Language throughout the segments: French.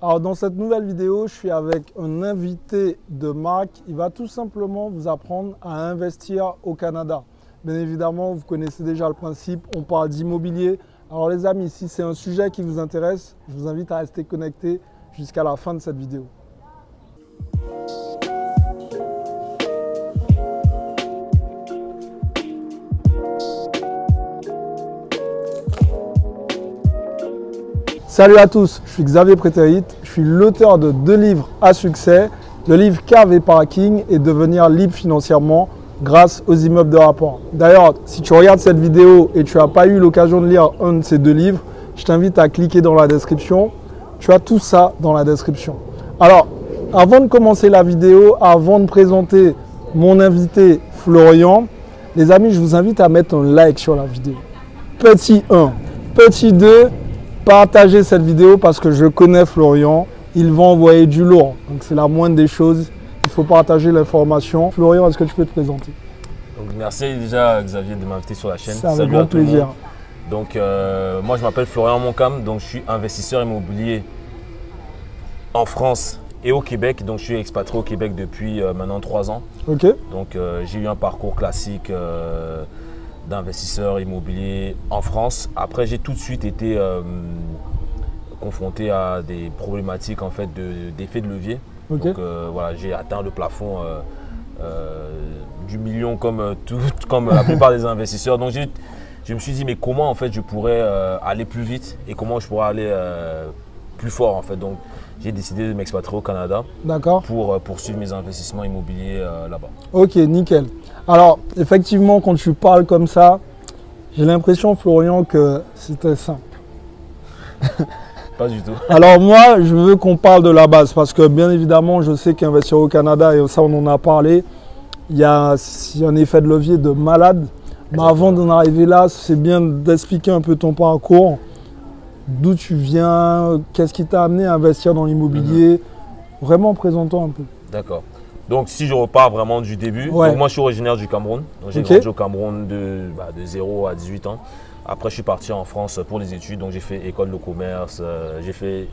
Alors dans cette nouvelle vidéo, je suis avec un invité de marque. Il va tout simplement vous apprendre à investir au Canada. Bien évidemment, vous connaissez déjà le principe, on parle d'immobilier. Alors les amis, si c'est un sujet qui vous intéresse, je vous invite à rester connectés jusqu'à la fin de cette vidéo. Salut à tous, je suis Xavier Prétérit, je suis l'auteur de 2 livres à succès, le livre Cave et Parking et devenir libre financièrement grâce aux immeubles de rapport. D'ailleurs, si tu regardes cette vidéo et tu n'as pas eu l'occasion de lire un de ces 2 livres, je t'invite à cliquer dans la description. Tu as tout ça dans la description. Alors, avant de commencer la vidéo, avant de présenter mon invité Florian, les amis, je vous invite à mettre un like sur la vidéo. Petit 1. Petit 2. Partagez cette vidéo parce que je connais Florian, il va envoyer du lourd. Donc c'est la moindre des choses, il faut partager l'information. Florian, est-ce que tu peux te présenter? Donc, merci déjà Xavier de m'inviter sur la chaîne. C'est avec grand plaisir. Donc moi je m'appelle Florian Moncam, donc je suis investisseur immobilier en France et au Québec. Donc je suis expatrié au Québec depuis maintenant 3 ans. Ok. Donc j'ai eu un parcours classique d'investisseur immobilier en France. Après, j'ai tout de suite été confronté à des problématiques en fait d'effet de levier. Okay. Donc voilà, j'ai atteint le plafond du million comme la plupart des investisseurs. Donc je me suis dit mais comment en fait je pourrais aller plus vite et comment je pourrais aller plus fort en fait. Donc j'ai décidé de m'expatrier au Canada pour poursuivre mes investissements immobiliers là-bas. Ok, nickel. Alors, effectivement, quand tu parles comme ça, j'ai l'impression, Florian, que c'était simple. Pas du tout. Alors moi, je veux qu'on parle de la base parce que bien évidemment, je sais qu'investir au Canada, et ça on en a parlé, il y a un effet de levier de malade. Mais avant d'en arriver là, c'est bien d'expliquer un peu ton parcours. D'où tu viens, qu'est-ce qui t'a amené à investir dans l'immobilier. Vraiment, présente-toi un peu. D'accord. Donc, si je repars vraiment du début, donc moi je suis originaire du Cameroun. J'ai grandi au Cameroun de 0 à 18 ans. Après, je suis parti en France pour les études. Donc, j'ai fait école de commerce, j'ai fait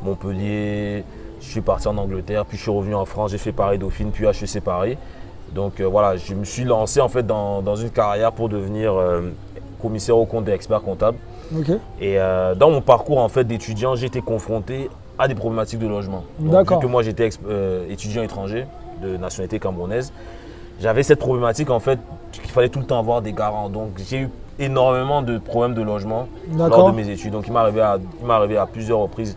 Montpellier, je suis parti en Angleterre, puis je suis revenu en France. J'ai fait Paris-Dauphine, puis HEC Paris. Donc, voilà, je me suis lancé en fait dans une carrière pour devenir commissaire aux comptes et expert comptable. Okay. Et dans mon parcours en fait d'étudiant, j'ai été confronté à des problématiques de logement. Donc, vu que moi j'étais étudiant étranger de nationalité camerounaise, j'avais cette problématique en fait qu'il fallait tout le temps avoir des garants. Donc j'ai eu énormément de problèmes de logement lors de mes études. Donc il m'est arrivé à plusieurs reprises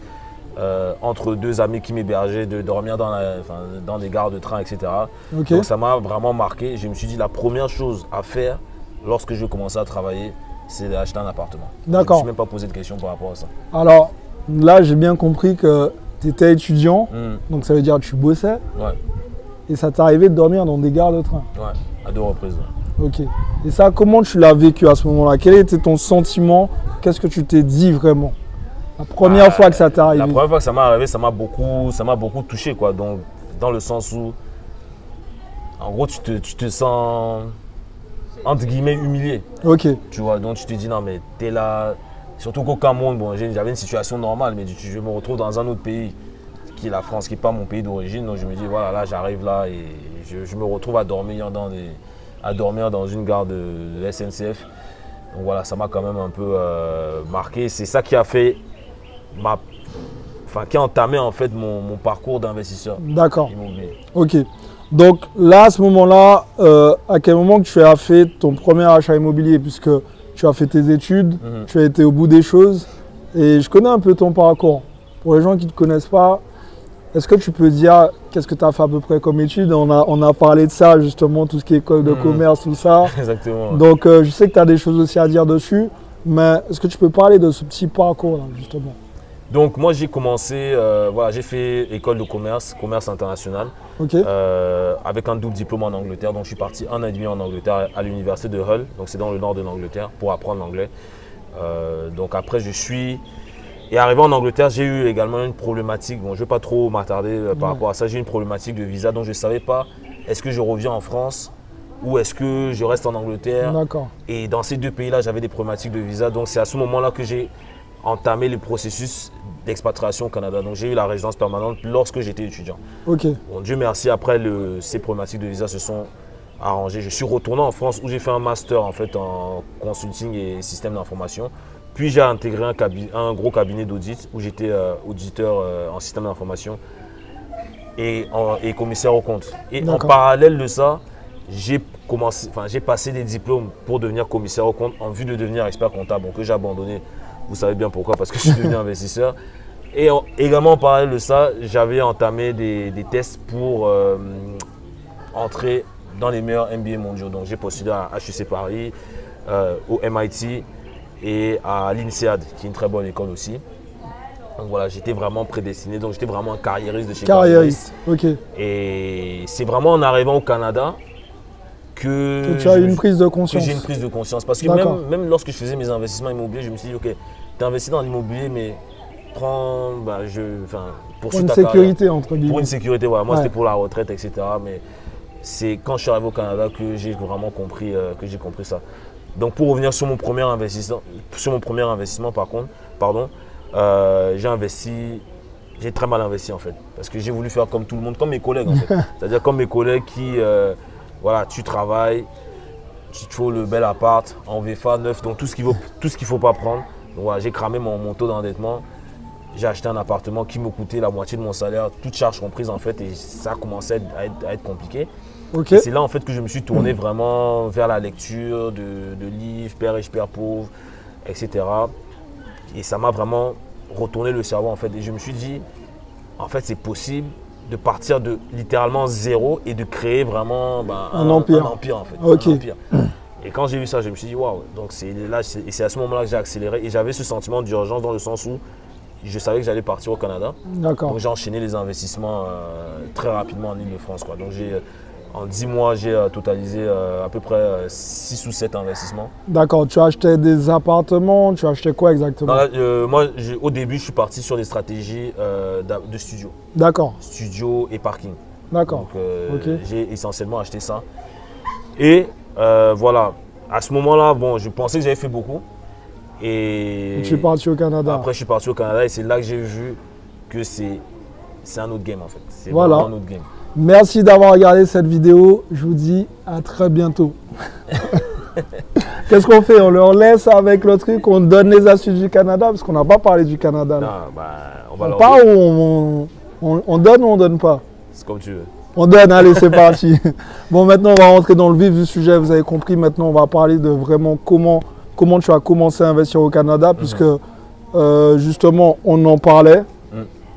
entre 2 amis qui m'hébergeaient de dormir dans des gares de train, etc. Okay. Donc ça m'a vraiment marqué. Je me suis dit la première chose à faire lorsque je commençais à travailler, c'est d'acheter un appartement. Je ne me suis même pas posé de questions par rapport à ça. Alors là, j'ai bien compris que tu étais étudiant, donc ça veut dire que tu bossais. Ouais. Et ça t'est arrivé de dormir dans des gares de train? Ouais, à 2 reprises. Ouais. Ok. Et ça, comment tu l'as vécu à ce moment-là? Quel était ton sentiment? Qu'est-ce que tu t'es dit vraiment? La première fois que ça t'est arrivé? La première fois que ça m'est arrivé, ça m'a beaucoup touché, quoi. Donc, dans le sens où, en gros, tu te sens, entre guillemets, humilié. Ok. Tu vois, donc tu te dis, non, mais t'es là. Surtout qu'au Cameroun, bon, j'avais une situation normale, mais je me retrouve dans un autre pays, qui est la France, qui n'est pas mon pays d'origine. Donc je me dis, voilà, là, j'arrive là et je me retrouve à dormir dans une gare de SNCF. Donc voilà, ça m'a quand même un peu marqué. C'est ça qui a fait qui a entamé en fait mon parcours d'investisseur immobilier. Ok. Donc là, à ce moment-là, à quel moment que tu as fait ton premier achat immobilier, puisque tu as fait tes études, tu as été au bout des choses, et je connais un peu ton parcours. Pour les gens qui ne te connaissent pas, est-ce que tu peux dire qu'est-ce que tu as fait à peu près comme études? On a parlé de ça justement, tout ce qui est école de commerce, tout ça. Exactement. Donc je sais que tu as des choses aussi à dire dessus, mais est-ce que tu peux parler de ce petit parcours-là justement? Donc moi j'ai commencé, j'ai fait école de commerce international, avec un double diplôme en Angleterre. Donc je suis parti 1 an et demi en Angleterre à l'université de Hull, donc c'est dans le nord de l'Angleterre, pour apprendre l'anglais. Donc après et arrivé en Angleterre, j'ai eu également une problématique, bon je ne vais pas trop m'attarder par rapport à ça, j'ai eu une problématique de visa, donc je ne savais pas est-ce que je reviens en France ou est-ce que je reste en Angleterre. Et dans ces 2 pays-là, j'avais des problématiques de visa, donc c'est à ce moment-là que j'ai entamé le processus d'expatriation au Canada. Donc j'ai eu la résidence permanente lorsque j'étais étudiant. Ok. Bon, Dieu merci, après ces problématiques de visa se sont arrangées. Je suis retourné en France où j'ai fait un master en fait en consulting et système d'information. Puis j'ai intégré un gros cabinet d'audit où j'étais auditeur en système d'information et commissaire aux comptes. Et en parallèle de ça, j'ai passé des diplômes pour devenir commissaire aux comptes en vue de devenir expert comptable, donc que j'ai abandonné. Vous savez bien pourquoi, parce que je suis devenu investisseur. Et également en parallèle de ça, j'avais entamé des tests pour entrer dans les meilleurs MBA mondiaux. Donc j'ai postulé à HEC Paris, au MIT et à l'INSEAD, qui est une très bonne école aussi. Donc voilà, j'étais vraiment prédestiné, donc j'étais vraiment un carriériste de chez Carriériste, ok. Et c'est vraiment en arrivant au Canada que tu as eu une prise de conscience. Que j'ai une prise de conscience. Parce que même lorsque je faisais mes investissements immobiliers, je me suis dit, ok, tu as investi dans l'immobilier, mais prends, pour une sécurité, entre guillemets. Pour une sécurité, voilà. Moi, c'était pour la retraite, etc. Mais c'est quand je suis arrivé au Canada que j'ai vraiment compris, ça. Donc, pour revenir sur mon premier investissement, par contre, j'ai très mal investi en fait. Parce que j'ai voulu faire comme tout le monde, comme mes collègues en fait. C'est-à-dire comme mes collègues qui, voilà, tu travailles, tu trouves le bel appart en VFA neuf, donc tout ce qu'il ne faut pas prendre. Donc voilà, j'ai cramé mon taux d'endettement. J'ai acheté un appartement qui me coûtait la moitié de mon salaire, toutes charges comprises en fait, et ça a commencé à être compliqué. Okay. C'est là en fait que je me suis tourné vraiment vers la lecture de livres, Père riche, Père pauvre, etc. Et ça m'a vraiment retourné le cerveau en fait. Et je me suis dit, en fait, c'est possible de partir de littéralement zéro et de créer vraiment un empire en fait. Okay. Un empire. Et quand j'ai vu ça, je me suis dit, waouh, donc c'est à ce moment-là que j'ai accéléré. Et j'avais ce sentiment d'urgence dans le sens où je savais que j'allais partir au Canada. Donc j'ai enchaîné les investissements très rapidement en Ile-de-France. Donc en 10 mois, j'ai totalisé à peu près 6 ou 7 investissements. D'accord, tu as acheté des appartements, tu as acheté quoi exactement? Moi, au début, je suis parti sur des stratégies de studio. D'accord. Studio et parking. D'accord. Donc j'ai essentiellement acheté ça. Et voilà, à ce moment-là, bon, je pensais que j'avais fait beaucoup. Et je suis parti au Canada. Après, je suis parti au Canada et c'est là que j'ai vu que c'est un autre game en fait. C'est voilà. Vraiment un autre game. Merci d'avoir regardé cette vidéo. Je vous dis à très bientôt. Qu'est-ce qu'on fait? On leur laisse avec le truc, on donne les astuces du Canada parce qu'on n'a pas parlé du Canada. Non, on parle ou on donne ou on donne pas? C'est comme tu veux. On donne, allez, c'est parti. Bon, maintenant, on va rentrer dans le vif du sujet. Vous avez compris, maintenant, on va parler de vraiment comment tu as commencé à investir au Canada, puisque justement, on en parlait.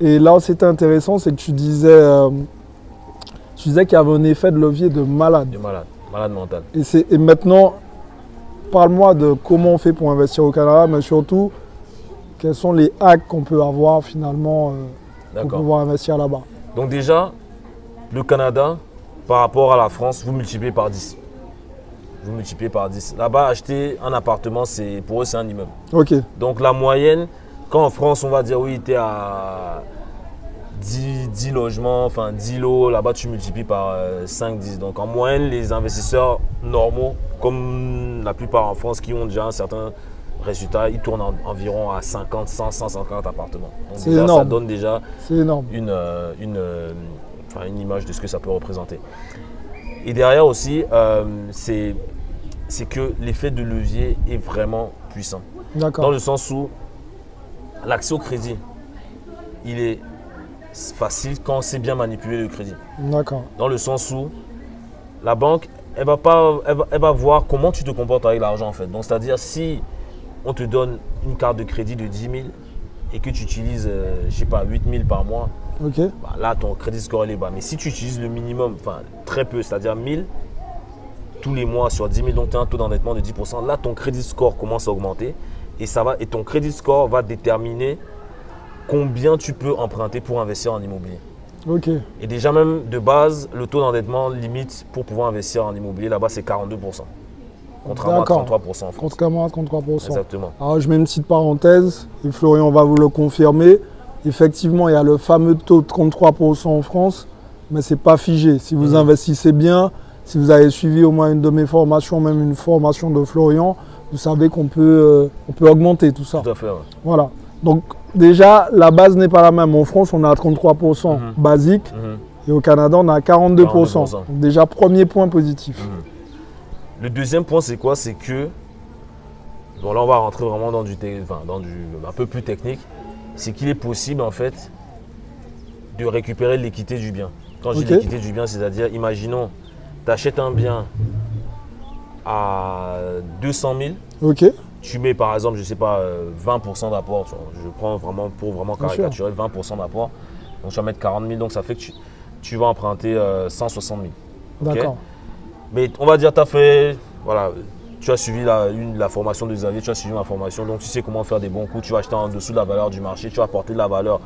Et là, c'était intéressant, c'est que tu disais qu'il y avait un effet de levier de malade. De malade mental. Et maintenant, parle-moi de comment on fait pour investir au Canada, mais surtout, quels sont les hacks qu'on peut avoir finalement pour pouvoir investir là-bas. Donc déjà, le Canada, par rapport à la France, vous multipliez par 10. Vous multipliez par 10. Là-bas, acheter un appartement, pour eux, c'est un immeuble. Ok. Donc la moyenne, quand en France, on va dire oui, tu es à 10 logements, enfin 10 lots, là-bas, tu multiplies par 5-10. Donc en moyenne, les investisseurs normaux, comme la plupart en France, qui ont déjà un certain résultat, ils tournent environ à 50, 100, 150 appartements. Donc déjà, ça donne déjà une image de ce que ça peut représenter. Et derrière aussi, c'est que l'effet de levier est vraiment puissant. Dans le sens où l'accès au crédit, il est facile quand on sait bien manipuler le crédit. Dans le sens où la banque, elle va voir comment tu te comportes avec l'argent en fait. Donc c'est-à-dire si on te donne une carte de crédit de 10 000 et que tu utilises, je sais pas, 8 000 par mois, là ton crédit score est bas. Mais si tu utilises le minimum, enfin très peu, c'est-à-dire 1000 tous les mois sur 10 000, donc tu as un taux d'endettement de 10%, là ton crédit score commence à augmenter et ton crédit score va déterminer combien tu peux emprunter pour investir en immobilier. Et déjà même de base, le taux d'endettement limite pour pouvoir investir en immobilier là-bas c'est 42%. Contrairement à 33% en France. Contrairement à 33%. Exactement. Alors je mets une petite parenthèse et Florian va vous le confirmer. Effectivement, il y a le fameux taux de 33% en France, mais ce n'est pas figé. Si vous investissez bien, si vous avez suivi au moins une de mes formations, même une formation de Florian, vous savez qu'on peut, on peut augmenter tout ça. Tout à fait, ouais. Voilà. Donc déjà, la base n'est pas la même. En France, on est à 33% basique et au Canada, on est à 42%. Donc déjà, premier point positif. Le deuxième point, c'est quoi? C'est que, bon là on va rentrer vraiment dans du un peu plus technique, c'est qu'il est possible en fait de récupérer l'équité du bien. Quand je dis l'équité du bien, c'est-à-dire, imaginons, tu achètes un bien à 200 000, tu mets par exemple, je ne sais pas, 20% d'apport, je prends vraiment pour vraiment caricaturer, 20% d'apport, donc tu vas mettre 40 000, donc ça fait que tu vas emprunter 160 000. D'accord. Mais on va dire, tu as fait, voilà, tu as suivi la formation de Xavier, tu as suivi ma formation, donc tu sais comment faire des bons coups, tu vas acheter en dessous de la valeur du marché, tu vas apporter de la valeur,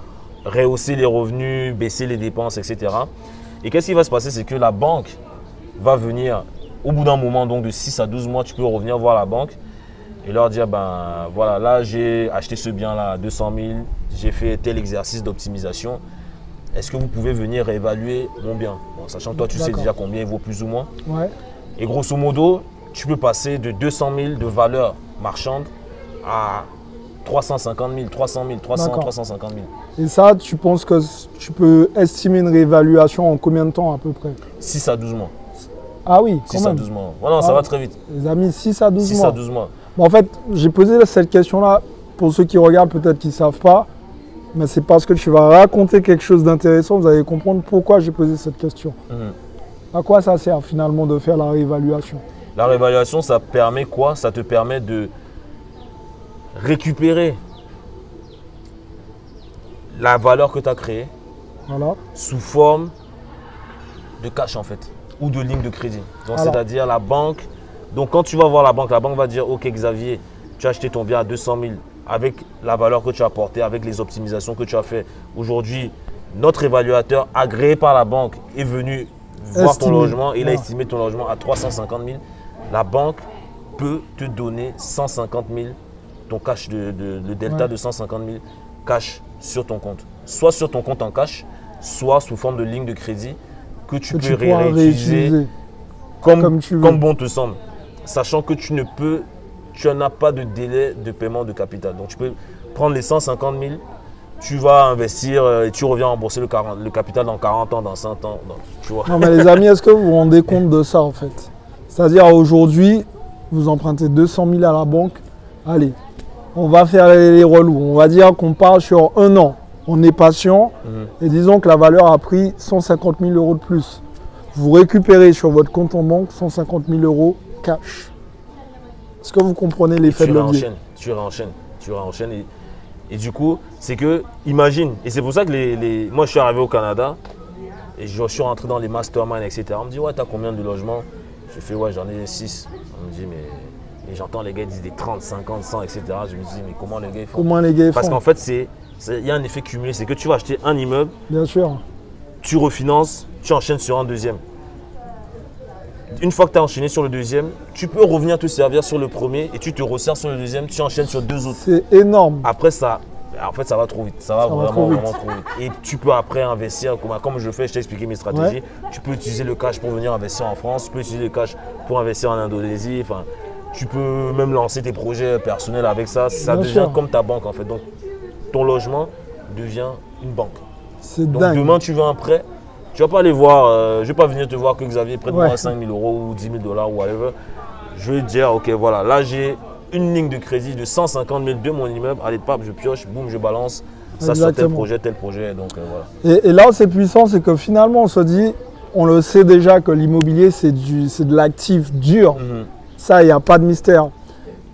rehausser les revenus, baisser les dépenses, etc. Et qu'est-ce qui va se passer? C'est que la banque va venir, au bout d'un moment, donc de 6 à 12 mois, tu peux revenir voir la banque et leur dire, ben voilà, là j'ai acheté ce bien-là à 200 000, j'ai fait tel exercice d'optimisation. Est-ce que vous pouvez venir réévaluer mon bien? Bon, sachant que toi, tu sais déjà combien il vaut plus ou moins. Ouais. Et grosso modo, tu peux passer de 200 000 de valeur marchande à 350 000, 300 000, 300, 350 000. Et ça, tu penses que tu peux estimer une réévaluation en combien de temps à peu près? 6 à 12 mois. Ah oui, quand 6 même. à 12 mois. Voilà, ça va très vite. Les amis, 6 à 12 mois. 6 à 12 mois. Bon, en fait, j'ai posé cette question-là pour ceux qui regardent, peut-être qu'ils ne savent pas. Mais c'est parce que tu vas raconter quelque chose d'intéressant, vous allez comprendre pourquoi j'ai posé cette question. À quoi ça sert finalement de faire la réévaluation? La réévaluation, ça permet quoi? Ça te permet de récupérer la valeur que tu as créée sous forme de cash en fait, ou de ligne de crédit. Donc c'est-à-dire la banque. Donc quand tu vas voir la banque va dire, ok Xavier, tu as acheté ton bien à 200 000. Avec la valeur que tu as apportée, avec les optimisations que tu as fait. Aujourd'hui, notre évaluateur agréé par la banque est venu voir ton logement. Il a estimé ton logement à 350 000. La banque peut te donner 150 000, ton cash le delta de 150 000 cash sur ton compte. Soit sur ton compte en cash, soit sous forme de ligne de crédit que tu peux réutiliser comme bon te semble. Sachant que tu n'as pas de délai de paiement de capital. Donc, tu peux prendre les 150 000, tu vas investir et tu reviens rembourser le capital dans 40 ans, dans 100 ans. Donc, tu vois. Non, mais les amis, est-ce que vous vous rendez compte de ça en fait? C'est-à-dire aujourd'hui, vous empruntez 200 000 à la banque. Allez, on va faire les relous. On va dire qu'on part sur un an. On est patient et disons que la valeur a pris 150 000 euros de plus. Vous récupérez sur votre compte en banque 150 000 euros cash. Est-ce que vous comprenez l'effet de levier? Tu réenchaînes. Et du coup, c'est que, imagine, et c'est pour ça que moi je suis arrivé au Canada et je suis rentré dans les masterminds, etc. On me dit, ouais, t'as combien de logements? Je fais, ouais, j'en ai 6. On me dit, mais j'entends les gars disent des 30, 50, 100, etc. Je me dis, mais comment les gars font? Parce qu'en fait, il y a un effet cumulé. C'est que tu vas acheter un immeuble, bien sûr, tu refinances, tu enchaînes sur un deuxième. Une fois que tu as enchaîné sur le deuxième, tu peux revenir te servir sur le premier et tu te resserres sur le deuxième, tu enchaînes sur 2 autres. C'est énorme. Après ça, en fait, ça va trop vite. Ça va vraiment trop vite. Et tu peux après investir, comme je fais, je t'ai expliqué mes stratégies. Ouais. Tu peux utiliser le cash pour venir investir en France, tu peux utiliser le cash pour investir en Indonésie. Enfin, tu peux même lancer tes projets personnels avec ça. Ça devient comme ta banque en fait. Donc, ton logement devient une banque. C'est donc, dingue. Demain, tu veux un prêt. Tu ne vas pas aller voir, je ne vais pas venir te voir que Xavier prête-moi 5 000 euros ou 10 000 $ ou whatever. Je vais te dire, ok, voilà, là j'ai une ligne de crédit de 150 000 de mon immeuble. Allez, pape, je pioche, boum, je balance. Ça sur tel projet. Donc voilà. Et là, c'est puissant, c'est que finalement, on se dit, on le sait déjà que l'immobilier, c'est de l'actif dur. Ça, il n'y a pas de mystère.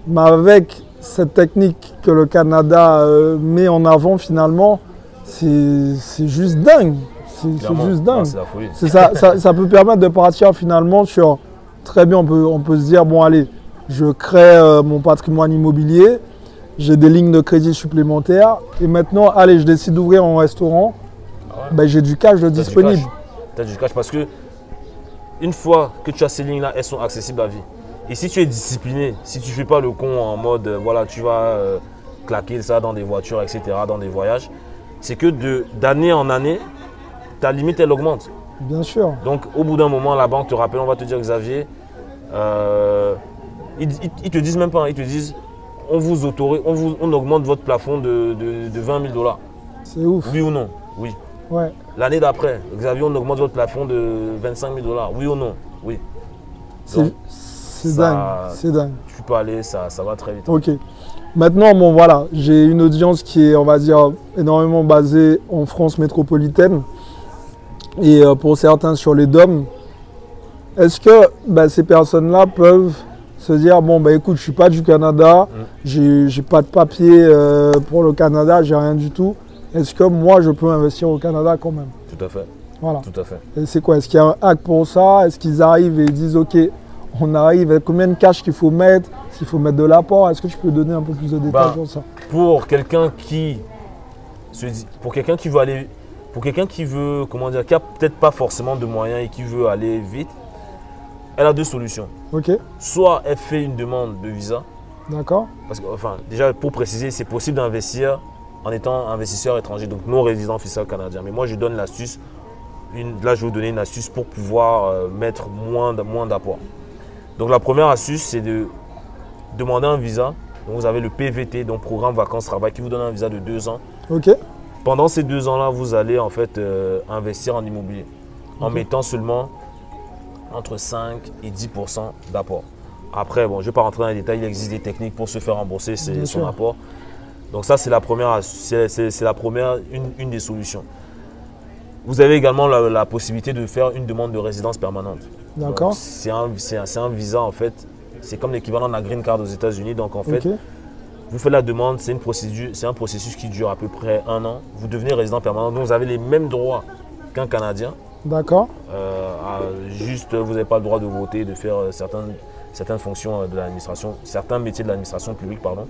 Mais avec cette technique que le Canada met en avant, finalement, c'est juste dingue. C'est juste dingue. C'est la folie. Ça peut permettre de partir finalement sur, très bien, on peut se dire, bon allez, je crée mon patrimoine immobilier, j'ai des lignes de crédit supplémentaires et maintenant, allez, je décide d'ouvrir un restaurant, ben, j'ai du cash disponible. Tu as du cash parce que une fois que tu as ces lignes-là, elles sont accessibles à vie. Et si tu es discipliné, si tu ne fais pas le con en mode, voilà, tu vas claquer ça dans des voitures, etc., dans des voyages, c'est que d'année en année, ta limite, elle augmente. Bien sûr. Donc, au bout d'un moment, la banque te rappelle, on va te dire, Xavier, Ils te disent même pas, ils te disent on vous autorise, on augmente votre plafond de 20 000 $. C'est ouf. Oui ou non? Oui. Ouais. L'année d'après, Xavier, on augmente votre plafond de 25 000 $. Oui ou non? Oui. C'est dingue. C'est dingue. Tu peux aller, ça va très vite. Ok. Maintenant, bon voilà, j'ai une audience qui est, on va dire, énormément basée en France métropolitaine. Et pour certains sur les DOM. Est-ce que ces personnes-là peuvent se dire, bon, écoute, je ne suis pas du Canada, j'ai pas de papier pour le Canada, j'ai rien du tout. Est-ce que moi, je peux investir au Canada quand même? Tout à fait. Voilà. Tout à fait. Et c'est quoi? Est-ce qu'il y a un hack pour ça? Est-ce qu'ils arrivent et disent, ok, on arrive, avec combien de cash qu'il faut mettre? S'il faut mettre de l'apport, est-ce que tu peux donner un peu plus de détails sur ça? Pour quelqu'un qui se dit, pour quelqu'un qui veut, comment dire, qui n'a peut-être pas forcément de moyens et qui veut aller vite, elle a deux solutions. Ok. Soit elle fait une demande de visa. D'accord. Parce que, enfin, déjà pour préciser, c'est possible d'investir en étant investisseur étranger, donc non résident fiscal canadien. Mais moi, je donne l'astuce. Là, je vais vous donner une astuce pour pouvoir mettre moins d'apport. Donc la première astuce, c'est de demander un visa. Donc, vous avez le PVT, donc Programme Vacances Travail, qui vous donne un visa de 2 ans. Ok. Pendant ces 2 ans-là, vous allez en fait investir en immobilier en mettant seulement entre 5 et 10% d'apport. Après, bon, je ne vais pas rentrer dans les détails, il existe des techniques pour se faire rembourser son apport. Donc ça, c'est la première, une des solutions. Vous avez également la possibilité de faire une demande de résidence permanente. D'accord. C'est un visa en fait, c'est comme l'équivalent de la green card aux États-Unis. Donc en fait, vous faites la demande, c'est un processus qui dure à peu près 1 an. Vous devenez résident permanent, donc vous avez les mêmes droits qu'un Canadien. D'accord. Juste, vous n'avez pas le droit de voter, de faire certaines fonctions de l'administration, certains métiers de l'administration publique, pardon.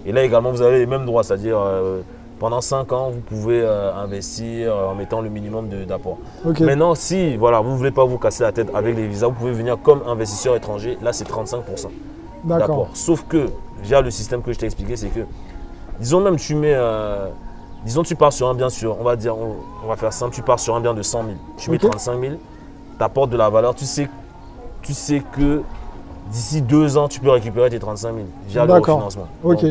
Et là également, vous avez les mêmes droits, c'est-à-dire pendant 5 ans, vous pouvez investir en mettant le minimum d'apport. Okay. Maintenant, si voilà, vous ne voulez pas vous casser la tête avec les visas, vous pouvez venir comme investisseur étranger, là c'est 35% d'apport. Sauf que, via le système que je t'ai expliqué, c'est que, disons même disons tu pars sur un bien sûr, on va faire simple, tu pars sur un bien de 100 000, tu mets 35 000, tu apportes de la valeur, tu sais que d'ici 2 ans, tu peux récupérer tes 35 000 via le refinancement. Ok.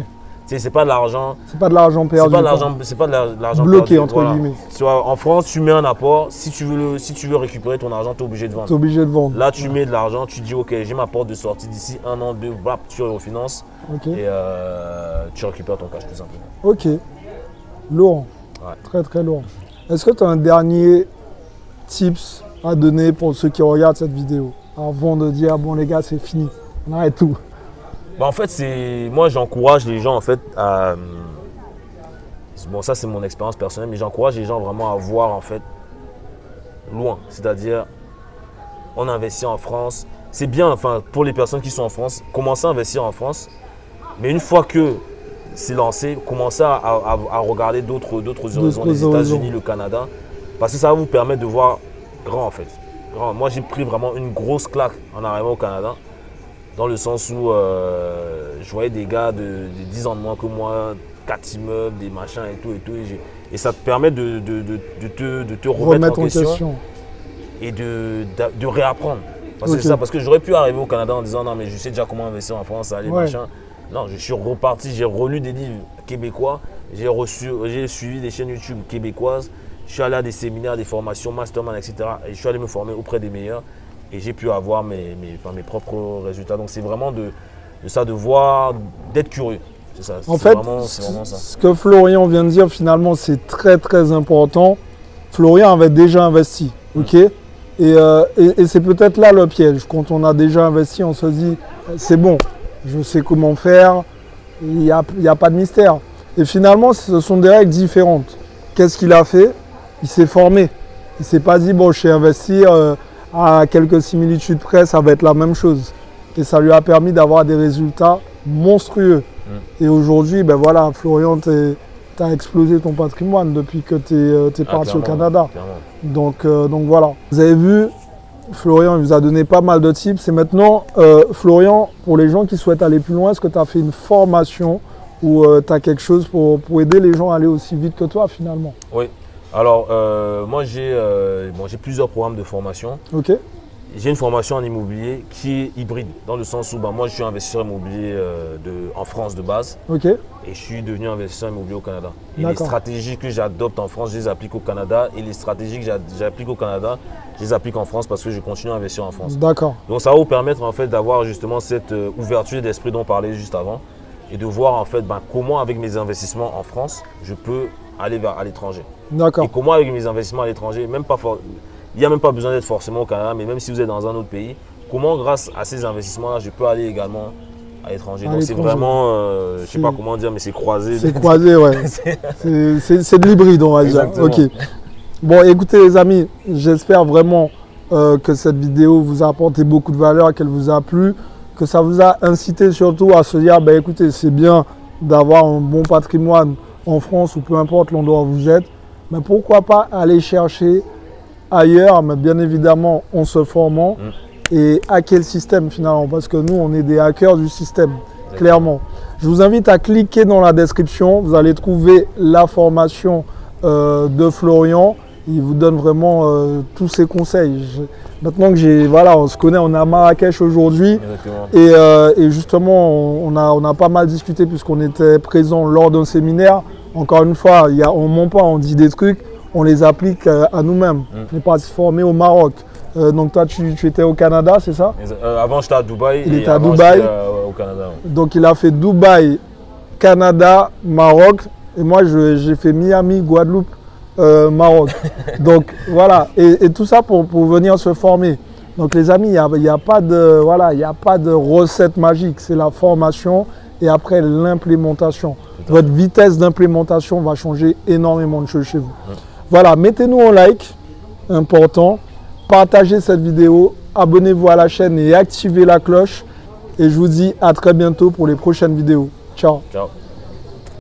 C'est pas de l'argent. C'est pas de l'argent perdu. C'est pas de l'argent bloqué perdu, entre guillemets. En France, tu mets un apport. Si tu veux récupérer ton argent, tu es obligé de vendre. Tu es obligé de vendre. Là, tu mets de l'argent, tu dis ok, j'ai ma porte de sortie d'ici 1 an, 2, tu refinances et tu récupères ton cash tout simplement. Ok. Lourd. Ouais. Très très lourd. Est-ce que tu as un dernier tips à donner pour ceux qui regardent cette vidéo avant de dire bon les gars c'est fini, on arrête tout? En fait, moi j'encourage les gens en fait à. Bon, ça c'est mon expérience personnelle, mais j'encourage les gens vraiment à voir en fait loin. C'est-à-dire, on investit en France. C'est bien, enfin, pour les personnes qui sont en France, commencez à investir en France. Mais une fois que c'est lancé, commencez à regarder d'autres horizons, les États-Unis, le Canada, parce que ça va vous permettre de voir grand en fait. Grand. Moi, j'ai pris vraiment une grosse claque en arrivant au Canada. Dans le sens où je voyais des gars de 10 ans de moins que moi, 4 immeubles, des machins et tout. Et ça te permet de te remettre en question et de réapprendre. Parce que c'est ça, parce que j'aurais pu arriver au Canada en disant non mais je sais déjà comment investir en France, allez machin. Non, je suis reparti, j'ai relu des livres québécois, j'ai suivi des chaînes YouTube québécoises, je suis allé à des séminaires, des formations, mastermind, etc. Et je suis allé me former auprès des meilleurs. Et j'ai pu avoir mes propres résultats. Donc c'est vraiment de voir, d'être curieux. C'est ça. En fait, ce que Florian vient de dire finalement c'est très très important. Florian avait déjà investi, ok. Et c'est peut-être là le piège. Quand on a déjà investi, on se dit c'est bon, je sais comment faire, il n'y a pas de mystère. Et finalement, ce sont des règles différentes. Qu'est-ce qu'il a fait? Il s'est formé. Il ne s'est pas dit bon, je sais investir. À quelques similitudes près, ça va être la même chose. Et ça lui a permis d'avoir des résultats monstrueux. Et aujourd'hui, ben voilà, Florian, tu as explosé ton patrimoine depuis que tu es parti au Canada. Donc voilà. Vous avez vu, Florian il vous a donné pas mal de tips. Et maintenant, Florian, pour les gens qui souhaitent aller plus loin, est-ce que tu as fait une formation ou tu as quelque chose pour aider les gens à aller aussi vite que toi finalement? Oui. Alors, moi, j'ai plusieurs programmes de formation. Ok. J'ai une formation en immobilier qui est hybride, dans le sens où moi je suis investisseur immobilier en France de base. Ok. Et je suis devenu investisseur immobilier au Canada. Et les stratégies que j'adopte en France, je les applique au Canada. Et les stratégies que j'applique au Canada, je les applique en France parce que je continue à investir en France. D'accord. Donc ça va vous permettre en fait d'avoir justement cette ouverture d'esprit dont on parlait juste avant. Et de voir en fait comment avec mes investissements en France, je peux aller à l'étranger. D'accord. Et comment avec mes investissements à l'étranger, il n'y a même pas besoin d'être forcément au Canada, mais même si vous êtes dans un autre pays, comment grâce à ces investissements-là, je peux aller également à l'étranger. Donc c'est vraiment, je ne sais pas comment dire, mais c'est croisé. C'est croisé, ouais. C'est de l'hybride, on va dire. Ok. Bon, écoutez les amis, j'espère vraiment que cette vidéo vous a apporté beaucoup de valeur, qu'elle vous a plu, que ça vous a incité surtout à se dire, écoutez, c'est bien d'avoir un bon patrimoine en France ou peu importe l'endroit où vous êtes, mais pourquoi pas aller chercher ailleurs, mais bien évidemment en se formant et hacker le système finalement, parce que nous on est des hackers du système, clairement. Je vous invite à cliquer dans la description, vous allez trouver la formation de Florian, il vous donne vraiment tous ses conseils. Maintenant que on se connaît, on est à Marrakech aujourd'hui et justement on a pas mal discuté puisqu'on était présent lors d'un séminaire. Encore une fois, on ne ment pas, on dit des trucs, on les applique à nous-mêmes. On n'est pas formé au Maroc. Donc toi, tu étais au Canada, c'est ça? Avant, j'étais à Dubaï. Il était à Dubaï. Au Canada. Ouais. Donc il a fait Dubaï, Canada, Maroc. Et moi, j'ai fait Miami, Guadeloupe, Maroc. Donc voilà. Et tout ça pour venir se former. Donc les amis, il n'y a pas de recette magique. C'est la formation et après l'implémentation. Votre vitesse d'implémentation va changer énormément de choses chez vous. Voilà, mettez-nous un like, important. Partagez cette vidéo, abonnez-vous à la chaîne et activez la cloche. Et je vous dis à très bientôt pour les prochaines vidéos. Ciao. Ciao.